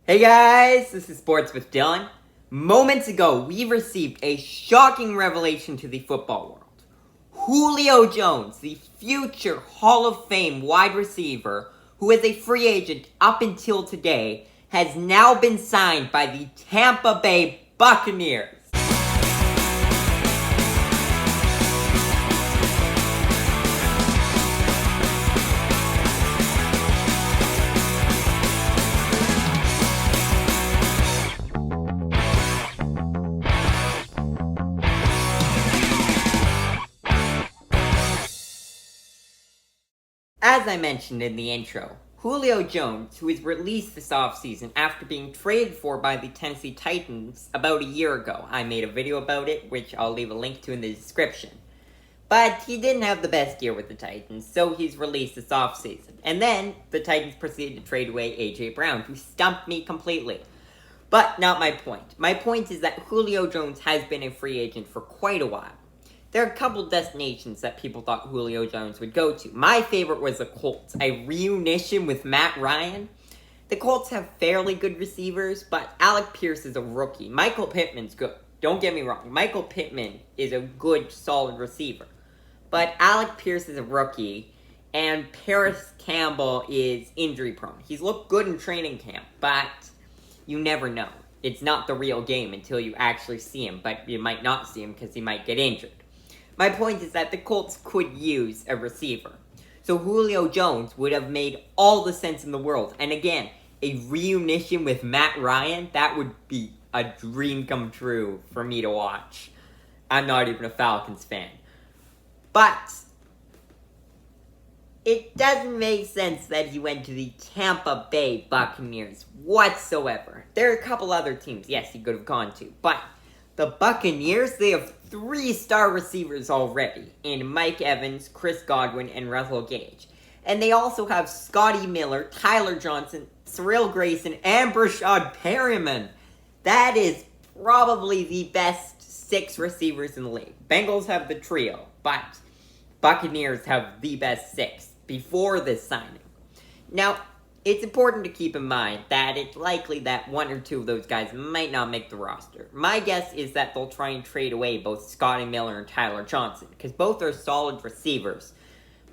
Hey guys, this is Sports with Dylan. Moments ago, we received a shocking revelation to the football world. Julio Jones, the future Hall of Fame wide receiver, who is a free agent up until today, has now been signed by the Tampa Bay Buccaneers. As I mentioned in the intro, Julio Jones, who was released this offseason after being traded for by the Tennessee Titans about a year ago. I made a video about it, which I'll leave a link to in the description. But he didn't have the best year with the Titans, so he's released this offseason. And then, the Titans proceeded to trade away A.J. Brown, who stumped me completely. But not my point. My point is that Julio Jones has been a free agent for quite a while. There are a couple destinations that people thought Julio Jones would go to. My favorite was the Colts, a reunition with Matt Ryan. The Colts have fairly good receivers, but Alec Pierce is a rookie. Michael Pittman's good. Don't get me wrong. Michael Pittman is a good, solid receiver. But Alec Pierce is a rookie, and Paris Campbell is injury prone. He's looked good in training camp, but you never know. It's not the real game until you actually see him, but you might not see him because he might get injured. My point is that the Colts could use a receiver. So Julio Jones would have made all the sense in the world. And again, a reunition with Matt Ryan, that would be a dream come true for me to watch. I'm not even a Falcons fan. But it doesn't make sense that he went to the Tampa Bay Buccaneers whatsoever. There are a couple other teams, yes, he could have gone to, but the Buccaneers, they have 3-star receivers already in Mike Evans, Chris Godwin, and Russell Gage. And they also have Scotty Miller, Tyler Johnson, Cyril Grayson, and Brashad Perriman. That is probably the best 6 receivers in the league. Bengals have the trio, but Buccaneers have the best 6 before this signing. Now, it's important to keep in mind that it's likely that 1 or 2 of those guys might not make the roster. My guess is that they'll try and trade away both Scotty Miller and Tyler Johnson, because both are solid receivers,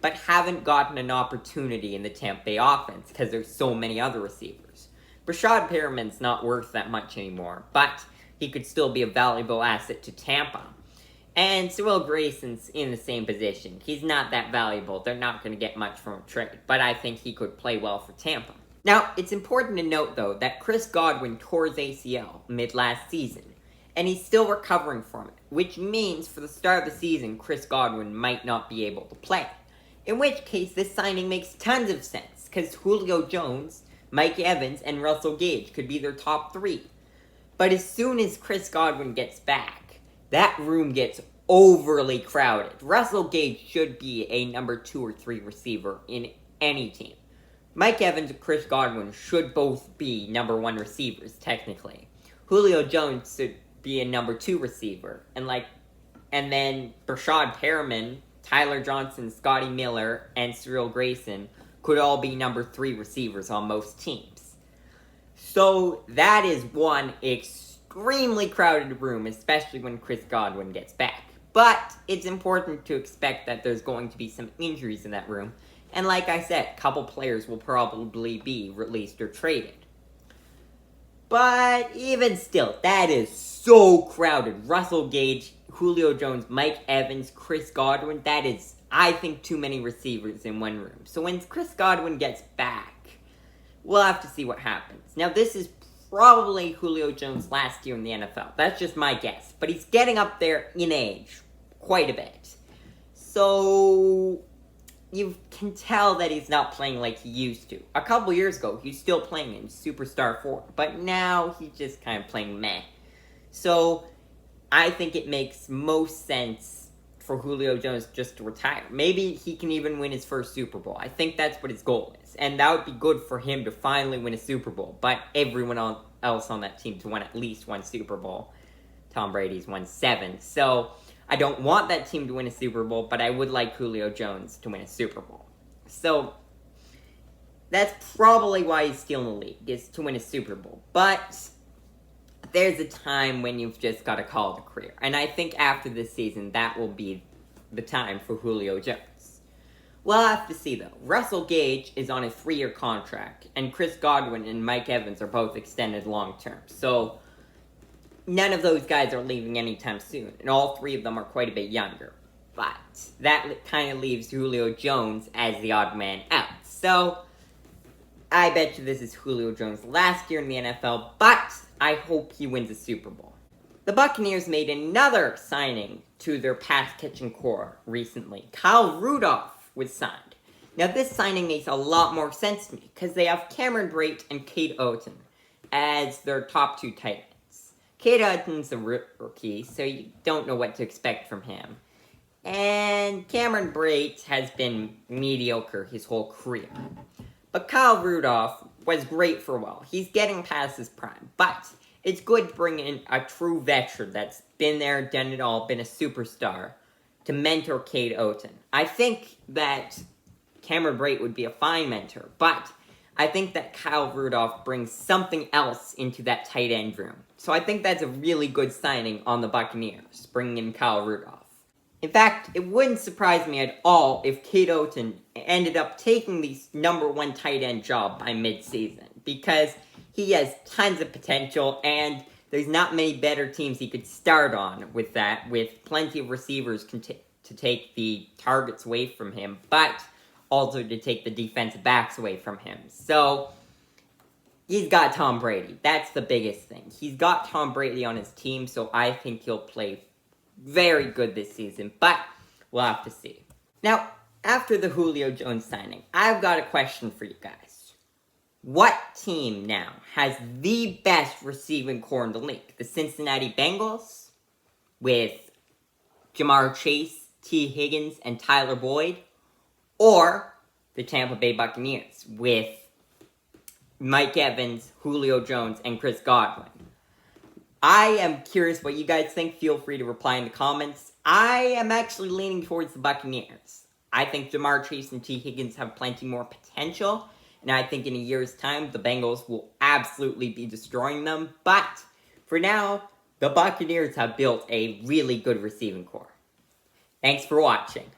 but haven't gotten an opportunity in the Tampa Bay offense, because there's so many other receivers. Brashad Perriman's not worth that much anymore, but he could still be a valuable asset to Tampa. And Cyril Grayson's in the same position. He's not that valuable. They're not going to get much from a trade. But I think he could play well for Tampa. Now, it's important to note, though, that Chris Godwin tore his ACL mid-last season. And he's still recovering from it. Which means, for the start of the season, Chris Godwin might not be able to play. In which case, this signing makes tons of sense. Because Julio Jones, Mike Evans, and Russell Gage could be their top 3. But as soon as Chris Godwin gets back, that room gets overly crowded. Russell Gage should be a number 2 or 3 receiver in any team. Mike Evans and Chris Godwin should both be number 1 receivers, technically. Julio Jones should be a number 2 receiver. And then Brashad Perriman, Tyler Johnson, Scotty Miller, and Cyril Grayson could all be number 3 receivers on most teams. So that is one extremely crowded room, especially when Chris Godwin gets back. But it's important to expect that there's going to be some injuries in that room. And like I said, a couple players will probably be released or traded. But even still, that is so crowded. Russell Gage, Julio Jones, Mike Evans, Chris Godwin, that is, I think, too many receivers in one room. So when Chris Godwin gets back, we'll have to see what happens. Now, this is probably Julio Jones' last year in the NFL. That's just my guess. But he's getting up there in age quite a bit. So you can tell that he's not playing like he used to. A couple years ago, he was still playing in superstar form. But now he's just kind of playing meh. So I think it makes most sense for Julio Jones just to retire. Maybe he can even win his first Super Bowl. I think that's what his goal is. And that would be good for him to finally win a Super Bowl. But everyone else on that team to win at least 1 Super Bowl. Tom Brady's won 7. So I don't want that team to win a Super Bowl, but I would like Julio Jones to win a Super Bowl. So That's probably why he's still in the league, is to win a Super Bowl. But there's a time when you've just got to call it a career. And I think after this season, that will be the time for Julio Jones. We'll have to see, though. Russell Gage is on a 3-year contract, and Chris Godwin and Mike Evans are both extended long-term. So none of those guys are leaving anytime soon, and all 3 of them are quite a bit younger. But that kind of leaves Julio Jones as the odd man out. So I bet you this is Julio Jones' last year in the NFL, but I hope he wins a Super Bowl. The Buccaneers made another signing to their pass-catching core recently. Kyle Rudolph was signed. Now, this signing makes a lot more sense to me, because they have Cameron Brate and Cade Otton as their top 2 tight ends. Cade Otton's a rookie, so you don't know what to expect from him. And Cameron Brate has been mediocre his whole career. But Kyle Rudolph was great for a while. He's getting past his prime. But it's good to bring in a true veteran that's been there, done it all, been a superstar, to mentor Cade Otton. I think that Cameron Brate would be a fine mentor, but I think that Kyle Rudolph brings something else into that tight end room. So I think that's a really good signing on the Buccaneers, bringing in Kyle Rudolph. In fact, it wouldn't surprise me at all if Cade Otton ended up taking the #1 tight end job by mid-season, because he has tons of potential, and there's not many better teams he could start on with that, with plenty of receivers to take the targets away from him, but also to take the defensive backs away from him. So he's got Tom Brady. That's the biggest thing. He's got Tom Brady on his team, so I think he'll play very good this season, but we'll have to see. Now, after the Julio Jones signing, I've got a question for you guys. What team now has the best receiving core in the league? The Cincinnati Bengals with Jamar Chase, T. Higgins, and Tyler Boyd? Or the Tampa Bay Buccaneers with Mike Evans, Julio Jones, and Chris Godwin? I am curious what you guys think. Feel free to reply in the comments. I am actually leaning towards the Buccaneers. I think Jamar Chase and T. Higgins have plenty more potential, and I think in a year's time, the Bengals will absolutely be destroying them. But for now, the Buccaneers have built a really good receiving core. Thanks for watching.